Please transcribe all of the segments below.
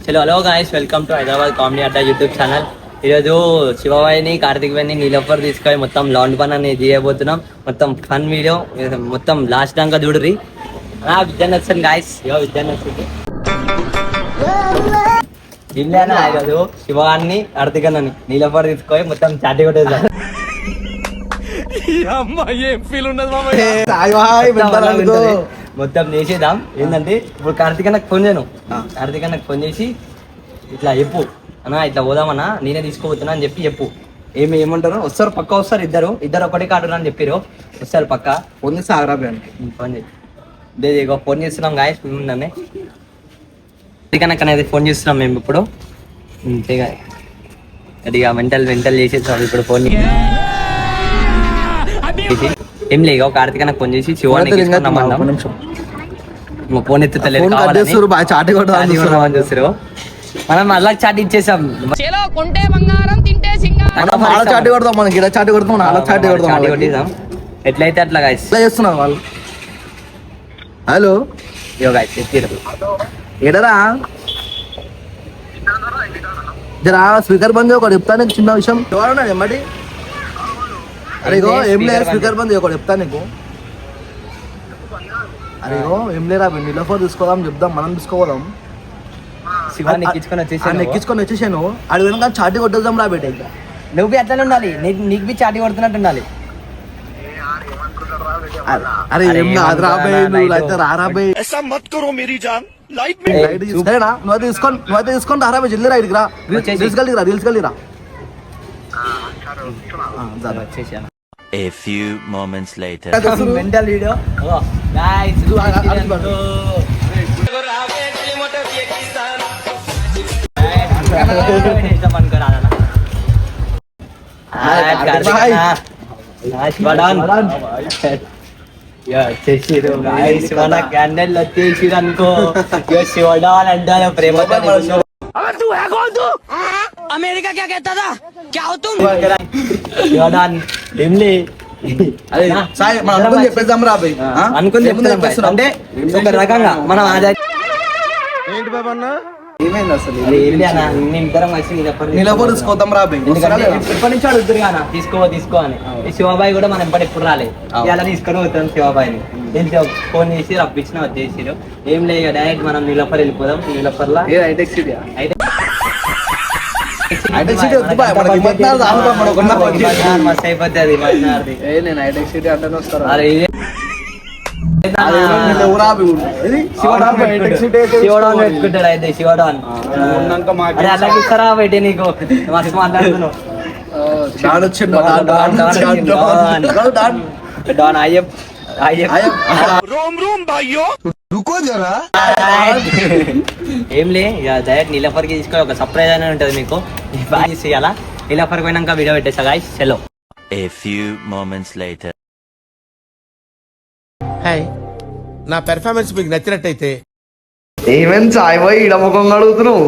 చలో hello guys, welcome to Hyderabad comedy Adda YouTube channel. ఈరోజు శివబాయిని కార్తిక్ బాయిని నీలోఫర్ తీసుకొని మొత్తం లాండ్ పన్ అనేది చేయబోతున్నాం. మొత్తం ఫన్ వీడియో, మొత్తం లాస్ట్ దాకా చూడరి. విద్యాన్ని వచ్చింది గాయస్, విద్యాన్ని వచ్చింది ఇల్లేనా ఈరోజు శివాన్ని కార్తిక్ అన్నని నీలోఫర్ తీసుకొని మొత్తం చాటి కొట్టేద్దాం. మొత్తం చేసేద్దాం. ఏంటంటే ఇప్పుడు కార్తిక్ అన్నకు ఫోన్ చేయను, కార్తిక్ అన్నకు ఫోన్ చేసి ఇట్లా చెప్పు అన్నా, ఇట్లా పోదామన్నా, నేనే తీసుకోబోతున్నా అని చెప్పి చెప్పు. ఏమంటారు, వస్తారు పక్క వస్తారు, ఇద్దరు ఒకటి కాడు అని చెప్పారు, వస్తారు పక్క. ఫోన్ చేసి ఆగ్రాబే అండి, ఫోన్ చేసి ఇక ఫోన్ చేస్తున్నాం గాయస్. మేముండే కార్తిక్ అన్నకు అనేది ఫోన్ చేస్తున్నాం మేము ఇప్పుడు. ఇక మెంటల్ చేసేస్తాం ఇప్పుడు ఫోన్. ఏం లేదు, కార్తిక్ అన్నకు ఫోన్ చేసి శివాన్ని ఫోన్ ఎత్తుతలేదు చూస్తారు. మనం అలా చాట్ ఇచ్చేసాం. ఎట్లయితే అట్లా గాయస్ చేస్తున్నాం వాళ్ళు. హలో గాయస్ ఎత్తిరు ఎడరా జరా స్పీకర్ బంద్ ఒకటి చెప్తా నీకు చిన్న విషయం. ఎవరన్నా ఎమ్మటి అరేగో ఏం లేదు, స్పీకర్ బంద్ ఒకటి చెప్తా నీకు. అరేగో ఏం లేరా, నీలోఫర్ తీసుకోదాం చెప్దాం, మనం తీసుకోదాం. శివాన్ని ఎక్కించుకొని వచ్చేసాను. అది వెనక చాటి కొట్టేద్దాం రా బేట. నువ్వు బి అట్లనే ఉండాలి, నీకు బి చాటి కొడుతున్నట్టు ఉండాలి. అరే ఏం కాదు రాబోయే, నువ్వు అయితే రారాబోయే. సరేనా, నువ్వు తీసుకొని రారాబోయే, జల్దీ రా, ఇడికి రా, రీల్స్ కలిరా. A few moments later. Mental video. Oh, guys, candle వచ్చేసి అనుకో, శివడాన్ అంటారు ప్రేమతో. अमेरिका क्या कहता था, क्या हो तुम? చెప్పేద్దాం రా బై, అనుకుని చెప్తాం. అంటే ఒక రకంగా మనం ఏంటి బాబు అన్న ఏమైంది అసలు? నిలబడి తీసుకోద్దాం రా బై. ఇప్పటి నుంచి అడుగుతారు కదా, తీసుకో అని. శివబాయి కూడా మనం ఎప్పుడు రాలేదు, ఇలా తీసుకొని పోతాం శివబాయిని. ఫోన్ చేసి రప్పించిన వచ్చేసారు. ఏం లేదు, డైరెక్ట్ మనం నీలోఫర్ వెళ్ళిపోదాం. నీలోఫర్లా మస్తు అయిపోతుంది. శివడాన్ పెట్టుకుంటాడు అయితే, శివడాన్ అలాగే ఇస్తారా బయట నీకు మస్తు మాట్లాడుతున్నావు. డాన్ ఏం లే, డైరెక్ట్ నీలోఫర్ కి తీసుకొని ఒక సర్ప్రైజ్ అని ఉంటది మీకు. బాగా చేయాలా, నీలోఫర్ పోయినాక వీడియో పెట్టేసా గాయ్స్. చలో. A few moments later. Hi, నా పెర్ఫార్మెన్స్ మీకు నచ్చినట్టయితే ఏమేం చాయ్ పోయి ఇడముఖం అడుగుతున్నావు.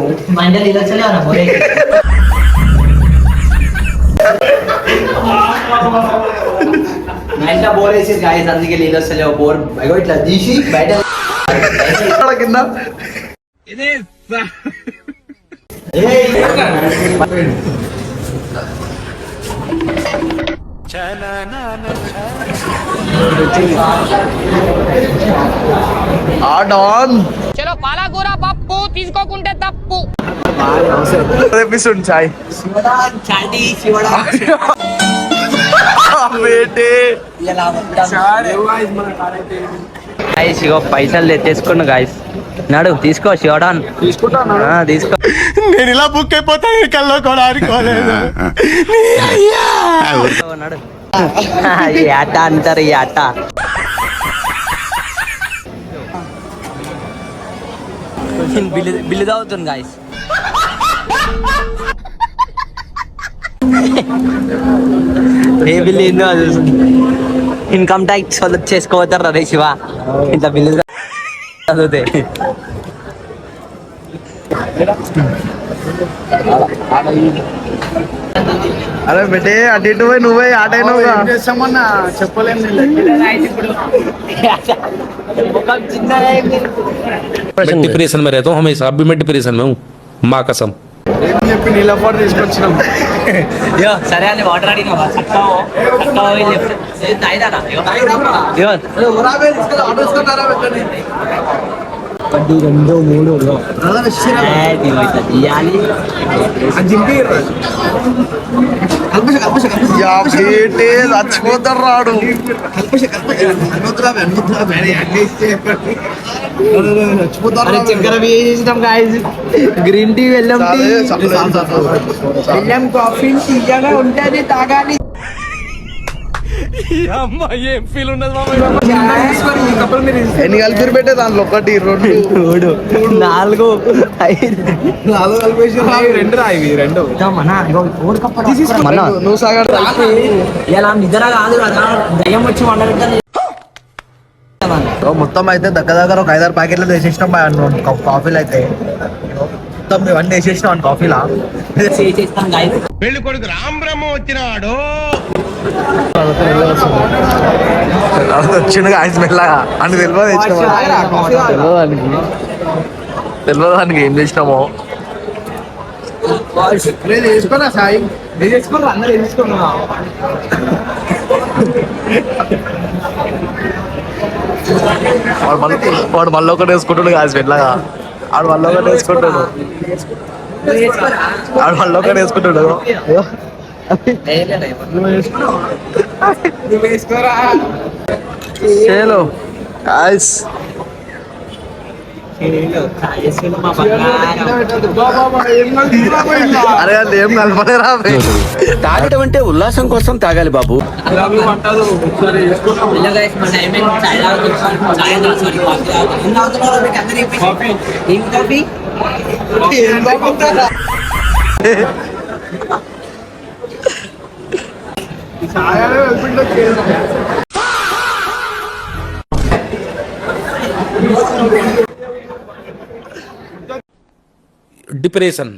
బోర్ వేసి గాయస్, అందుకే నీళ్ళు వస్తలేవు. బోర్ ఇట్లా తీసి బయట కింద చలో పాలకూర పప్పు తీసుకోకుంటే తప్పు. ఎపిసోడ్ చాయ్ పైసలు తెచ్చేసుకోండి గాయస్. నాడు తీసుకో శివడాన్, తీసుకో. నేను ఇలా బుక్ అయిపోతాను, కల్లో కూడా అనుకోలేదు. నాడు ఈ ఆట అంటారు, ఈ ఆట. బిల్లు తాగుతుంది గాయస్. ఏ బిల్లు ఏందో అది ఇన్కమ్ ట్యాక్స్ చేసుకోవతారు రే శివ, ఇంత బిల్లు చదివితే. అరే బెటే, అటు ఇటు పోయి నువ్వే ఆట అయినావుగా. చెప్పలేము. मैं डिप्रेशन में रहता हूँ हमेशा, अभी मैं डिप्रेशन में हूँ. మా కసం ఏమని చెప్పి నీళ్ళ పాటు తీసుకొచ్చినాం. ఇగో సరే అని వాటర్ అడిగినా చక్కవో తాయిదానా ఒకటి రెండు మూడు తీయాలి చచ్చిపోతారు రాడు. చక్కెర వేసేసినాం గాయస్ గ్రీన్ టీ వెళ్ళం టీ వెళ్ళం కాఫీ తీయగా ఉంటది తాగాలి ఎన్ని కలిపి పెట్టే దాంట్లో ఒకటి రెండు మూడు నాలుగు ఐదు కలిపేసి రెండు రా ఇవి రెండు. నువ్వు సాగర్ ఇలా నిద్ర కాదు కదా దయ్యం వచ్చి వండబెట్టాలి మొత్తం అయితే దగ్గర ఒక 5-6 ప్యాకెట్లు వేసేసినాం కాఫీలు అయితే మొత్తం ఇవన్నీ వేసేసినాం కాఫీలా. చేసేస్తాం గాయస్ పెళ్లి కొడుకు రామ్ బ్రహ్మ వచ్చినాడు. వచ్చిండు ఆయన మెల్లగా అని తెలియదు దానికి ఏం చేసినామో. వేసుకున్నా సాయి వేసుకున్నా అందరు వేసుకున్నా వాడు మళ్ళీ ఒకటి వేసుకుంటాడు కాదు మెల్లగా. ఆడు మళ్ళీ ఒకటి వేసుకుంటాడు చేలో గాయ్స్. అరే అది ఏం కలపలే రా. తాగటం అంటే ఉల్లాసం కోసం తాగాలి బాబు. డిప్రెషన్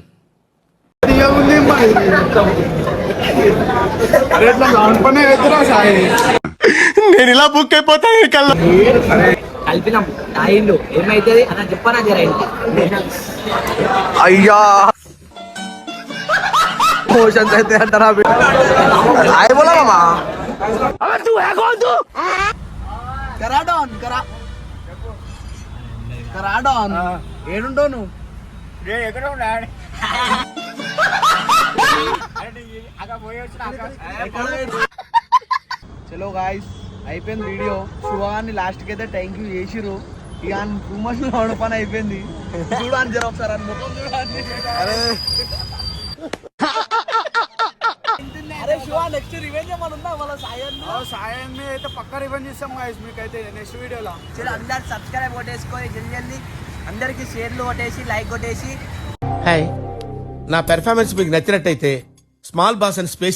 నేను ఇలా బుక్ అయిపోతాను కల్లా. కలిపినాం తాయిండు ఏమైతుంది అన్న చెప్పనా జర అయ్యా మోషన్స్ అయితే అంటారా హాయ్ బోలామా కరాడాన్ ఏడుంటావు నువ్వు? చలో గాయ్స్ అయిపోయింది వీడియో. శుభాన్ని లాస్ట్కి అయితే థ్యాంక్ యూ చేసిరు. ఇక 2 months పని అయిపోయింది. చూడాలి జర ఒకసారి అని ముఖం చూడాలి. అరే శివ నెక్స్ట్ రివెంజ్ ఏమైనా ఉందా వాళ్ళ సాయాన్ని అయితే పక్కా రివెంజ్ చేస్తాం గాయ్స్ మీకైతే నెక్స్ట్ వీడియోలో. చలో అందరు సబ్స్క్రైబ్ కొట్టేసుకొని జల్దీ అందరికి షేర్లు కొట్టేసి లైక్ కొట్టేసి. హాయ్, నా పెర్ఫార్మెన్స్ మీకు నచ్చినట్టయితే స్మాల్ బాస్ అండ్ స్పేస్